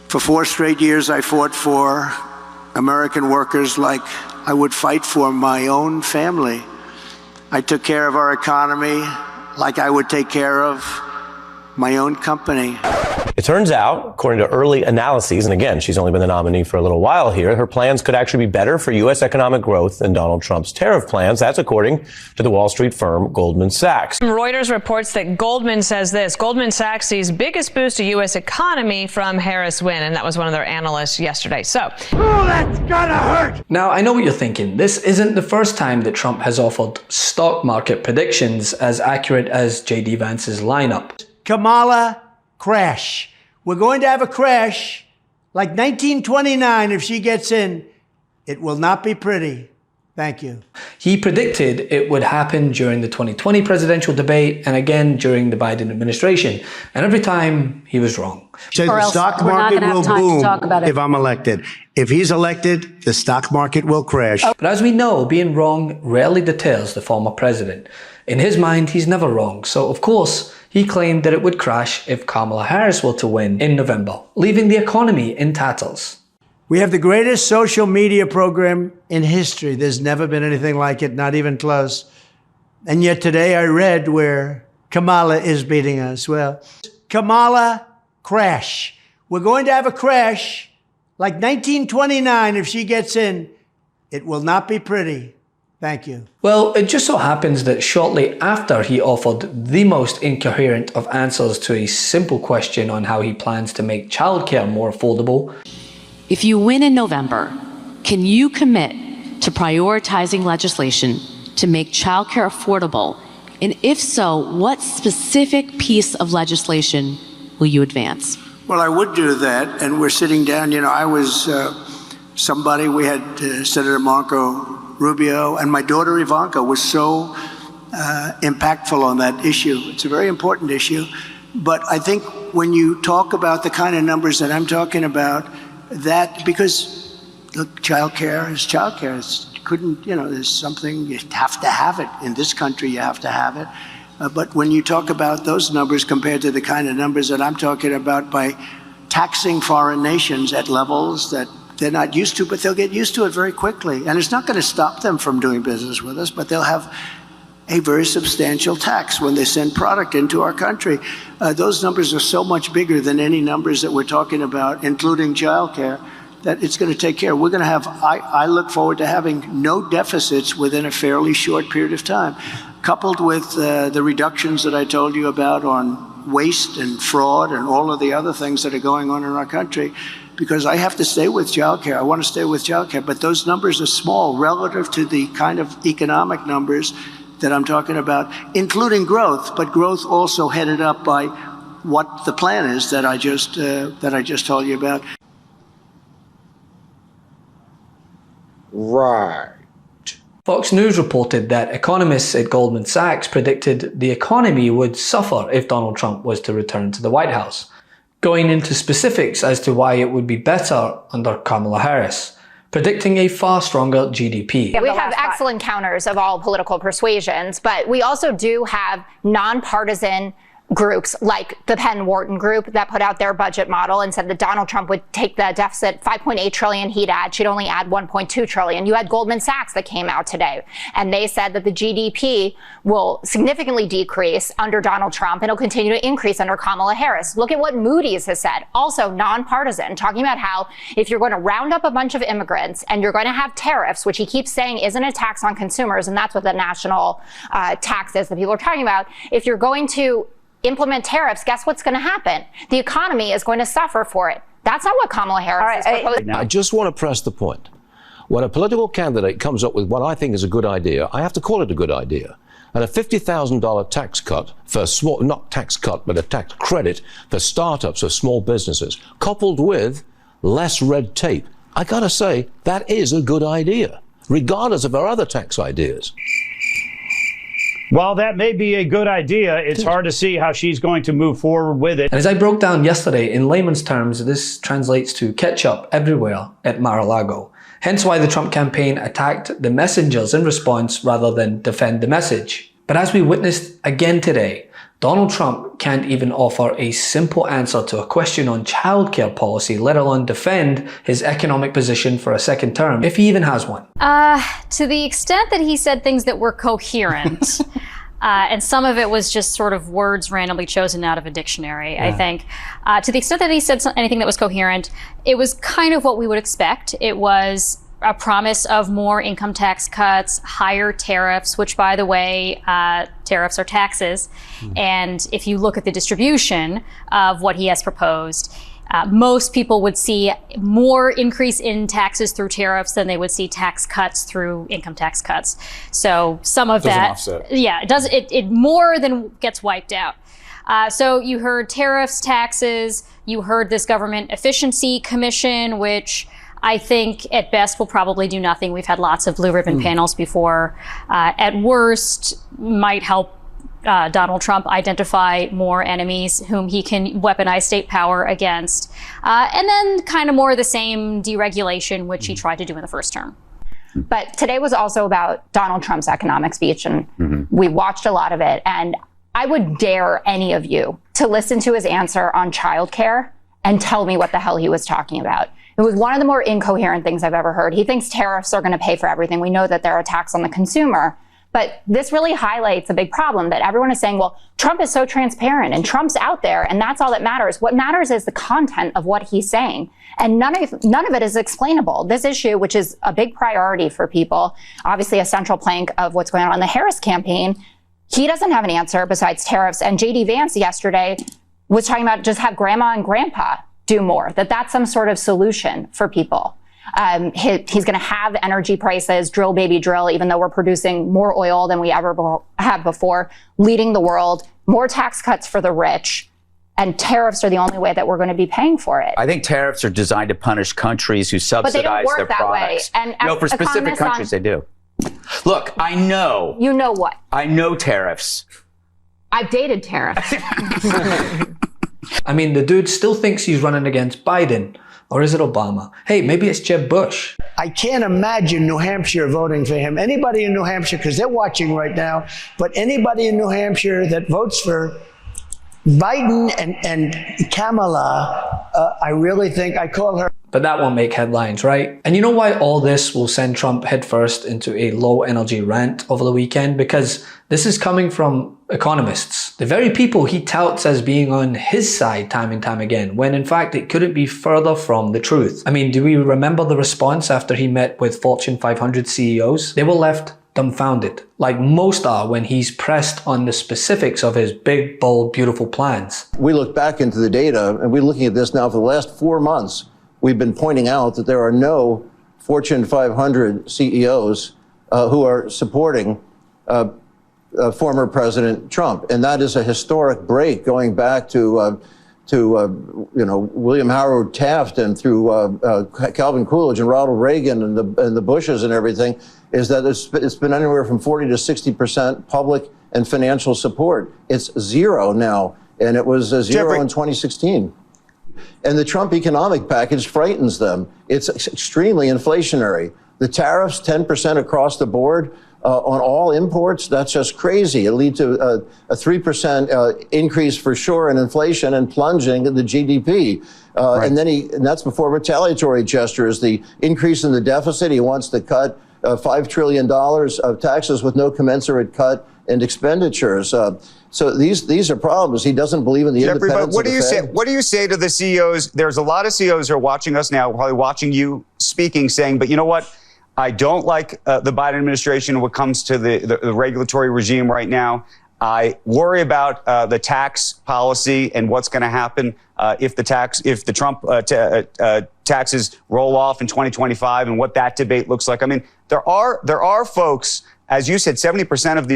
For 4 straight years, I fought for American workers like I would fight for my own family. I took care of our economy like I would take care of my own company. It turns out, according to early analyses, and again, she's only been the nominee for a little while here, her plans could actually be better for U.S. economic growth than Donald Trump's tariff plans. That's according to the Wall Street firm Goldman Sachs. Reuters reports that Goldman says this. Goldman Sachs sees biggest boost to U.S. economy from Harris win, and that was one of their analysts yesterday. So, oh, that's gotta hurt! Now, I know what you're thinking. This isn't the first time that Trump has offered stock market predictions as accurate as J.D. Vance's lineup. Kamala, crash. We're going to have a crash like 1929 if she gets in. It will not be pretty. Thank you. He predicted it would happen during the 2020 presidential debate and again during the Biden administration. And every time he was wrong. The stock market will boom if I'm elected. If he's elected, the stock market will crash. But as we know, being wrong rarely deters the former president. In his mind, he's never wrong. So, of course, he claimed that it would crash if Kamala Harris were to win in November, leaving the economy in tatters. We have the greatest social media program in history. There's never been anything like it, not even close. And yet today I read where Kamala is beating us. Well, Kamala, crash. We're going to have a crash like 1929 if she gets in. It will not be pretty. Thank you. Well, it just so happens that shortly after he offered the most incoherent of answers to a simple question on how he plans to make childcare more affordable. If you win in November, can you commit to prioritizing legislation to make childcare affordable? And if so, what specific piece of legislation will you advance? Well, I would do that, and we're sitting down. You know, I was we had Senator Marco Rubio, and my daughter Ivanka was so impactful on that issue. It's a very important issue. But I think when you talk about the kind of numbers that I'm talking about, that because look, childcare is childcare. There's something, you have to have it. In this country, you have to have it. But when you talk about those numbers compared to the kind of numbers that I'm talking about by taxing foreign nations at levels that they're not used to, but they'll get used to it very quickly. And it's not going to stop them from doing business with us, but they'll have a very substantial tax when they send product into our country. Those numbers are so much bigger than any numbers that we're talking about, including childcare, that it's going to take care. We're going to have, I look forward to having no deficits within a fairly short period of time, coupled with the reductions that I told you about on waste and fraud and all of the other things that are going on in our country. Because I have to stay with childcare. I want to stay with childcare, but those numbers are small relative to the kind of economic numbers that I'm talking about, including growth, but growth also headed up by what the plan is that I just told you about. Right. Fox News reported that economists at Goldman Sachs predicted the economy would suffer if Donald Trump was to return to the White House, going into specifics as to why it would be better under Kamala Harris, predicting a far stronger GDP. Yeah, we have excellent counters of all political persuasions, but we also do have nonpartisan groups like the Penn Wharton group that put out their budget model and said that Donald Trump would take the deficit 5.8 trillion she'd only add 1.2 trillion. You had Goldman Sachs that came out today and they said that the GDP will significantly decrease under Donald Trump and it'll continue to increase under Kamala Harris. Look at what Moody's has said, also nonpartisan, talking about how if you're going to round up a bunch of immigrants and you're going to have tariffs, which he keeps saying isn't a tax on consumers, and that's what the national tax is that people are talking about. If you're going to implement tariffs, guess what's going to happen? The economy is going to suffer for it. That's not what Kamala Harris is proposing. I just want to press the point. When a political candidate comes up with what I think is a good idea, I have to call it a good idea. And a $50,000 tax cut for small, not tax cut, but a tax credit for startups or small businesses, coupled with less red tape. I got to say, that is a good idea, regardless of our other tax ideas. While that may be a good idea, it's hard to see how she's going to move forward with it. And as I broke down yesterday, in layman's terms, this translates to ketchup everywhere at Mar-a-Lago. Hence why the Trump campaign attacked the messengers in response rather than defend the message. But as we witnessed again today, Donald Trump can't even offer a simple answer to a question on childcare policy, let alone defend his economic position for a second term, if he even has one. To the extent that he said things that were coherent, and some of it was just sort of words randomly chosen out of a dictionary, I think. To the extent that he said anything that was coherent, it was kind of what we would expect. It was a promise of more income tax cuts, higher tariffs, which, by the way, tariffs are taxes. And if you look at the distribution of what he has proposed, most people would see more increase in taxes through tariffs than they would see tax cuts through income tax cuts. So some of that, offset. Yeah, it more than gets wiped out. So you heard tariffs, taxes, you heard this government efficiency commission, which I think at best will probably do nothing. We've had lots of blue ribbon panels before. At worst, might help Donald Trump identify more enemies whom he can weaponize state power against. And then kind of more of the same deregulation, which he tried to do in the first term. But today was also about Donald Trump's economic speech, and we watched a lot of it. And I would dare any of you to listen to his answer on childcare and tell me what the hell he was talking about. It was one of the more incoherent things I've ever heard. He thinks tariffs are going to pay for everything. We know that they're a tax on the consumer. But this really highlights a big problem that everyone is saying, well, Trump is so transparent and Trump's out there and that's all that matters. What matters is the content of what he's saying. And none of it is explainable. This issue, which is a big priority for people, obviously a central plank of what's going on in the Harris campaign, he doesn't have an answer besides tariffs. And J.D. Vance yesterday was talking about just have grandma and grandpa do more, that's some sort of solution for people. He's going to have energy prices, drill baby drill, even though we're producing more oil than we ever have before, leading the world, more tax cuts for the rich, and tariffs are the only way that we're going to be paying for it. I think tariffs are designed to punish countries who subsidize but they don't work their that products. way. And no, for specific countries they do. Look, I know. You know what? I know tariffs. I've dated tariffs. I mean, the dude still thinks he's running against Biden. Or is it Obama? Hey, maybe it's Jeb Bush. I can't imagine New Hampshire voting for him. Anybody in New Hampshire, because they're watching right now, but anybody in New Hampshire that votes for Biden and Kamala, I really think I call her. But that won't make headlines, right? And you know why all this will send Trump headfirst into a low energy rant over the weekend? Because this is coming from economists, the very people he touts as being on his side time and time again, when in fact it couldn't be further from the truth. I mean, do we remember the response after he met with Fortune 500 CEOs? They were left dumbfounded, like most are when he's pressed on the specifics of his big, bold, beautiful plans. We look back into the data, and we're looking at this now for the last 4 months. We've been pointing out that there are no Fortune 500 CEOs who are supporting former President Trump, and that is a historic break going back to William Howard Taft and through Calvin Coolidge and Ronald Reagan and the Bushes and everything. Is that it's been anywhere from 40 to 60% public and financial support. It's zero now, and it was zero in 2016. And the Trump economic package frightens them. It's extremely inflationary. The tariffs, 10% across the board on all imports, that's just crazy. It'll lead to a 3% increase for sure in inflation and plunging in the GDP. Right. And that's before retaliatory gestures. The increase in the deficit, he wants to cut $5 trillion of taxes with no commensurate cut in expenditures. So these are problems. He doesn't believe in the independence but of the Fed. what do you say to the CEOs? There's a lot of CEOs who are watching us now, probably watching you speaking, saying, but you know what? I don't like the Biden administration when it comes to the regulatory regime right now. I worry about the tax policy and what's going to happen if the Trump taxes roll off in 2025 and what that debate looks like. I mean, there are folks, as you said, 70% of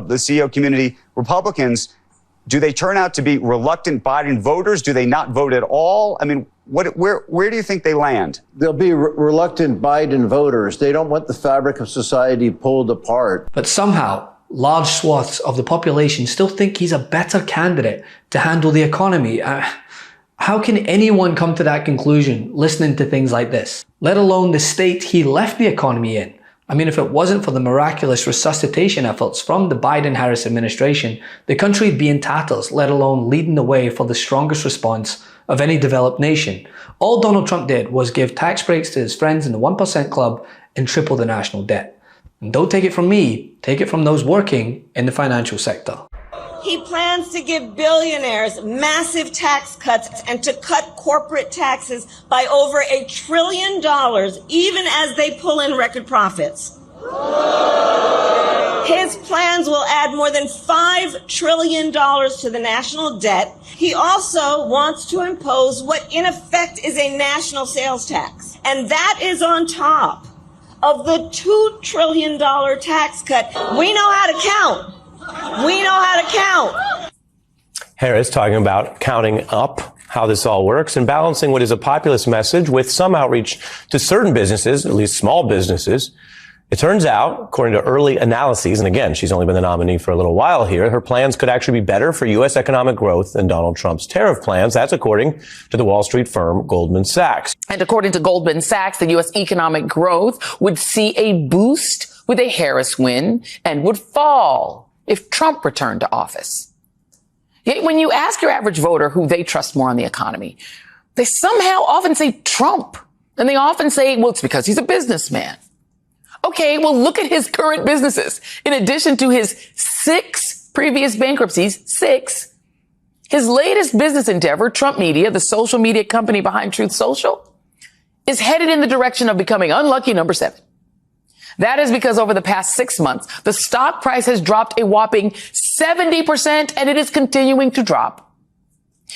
the CEO community, Republicans. Do they turn out to be reluctant Biden voters? Do they not vote at all? I mean, where do you think they land? They'll be reluctant Biden voters. They don't want the fabric of society pulled apart. But somehow, large swaths of the population still think he's a better candidate to handle the economy. How can anyone come to that conclusion listening to things like this? Let alone the state he left the economy in, I mean, if it wasn't for the miraculous resuscitation efforts from the Biden-Harris administration, the country would be in tatters, let alone leading the way for the strongest response of any developed nation. All Donald Trump did was give tax breaks to his friends in the 1% club and triple the national debt. And don't take it from me, take it from those working in the financial sector. He plans to give billionaires massive tax cuts and to cut corporate taxes by over $1 trillion, even as they pull in record profits. His plans will add more than $5 trillion to the national debt. He also wants to impose what in effect is a national sales tax. And that is on top of the $2 trillion tax cut. We know how to count. We know how to count. Harris talking about counting up how this all works and balancing what is a populist message with some outreach to certain businesses, at least small businesses. It turns out, according to early analyses, and again, she's only been the nominee for a little while here, her plans could actually be better for U.S. economic growth than Donald Trump's tariff plans. That's according to the Wall Street firm Goldman Sachs. And according to Goldman Sachs, the U.S. economic growth would see a boost with a Harris win and would fall if Trump returned to office. Yet when you ask your average voter who they trust more on the economy, they somehow often say Trump. And they often say, well, it's because he's a businessman. Okay, well, look at his current businesses. In addition to his 6 previous bankruptcies, 6, his latest business endeavor, Trump Media, the social media company behind Truth Social, is headed in the direction of becoming unlucky number 7. That is because over the past 6 months, the stock price has dropped a whopping 70%, and it is continuing to drop.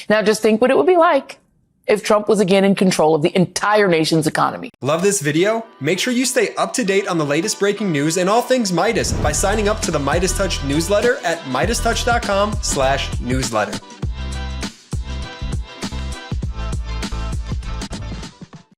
Now just think what it would be like if Trump was again in control of the entire nation's economy. Love this video? Make sure you stay up to date on the latest breaking news and all things Midas by signing up to the MeidasTouch newsletter at MeidasTouch.com/newsletter.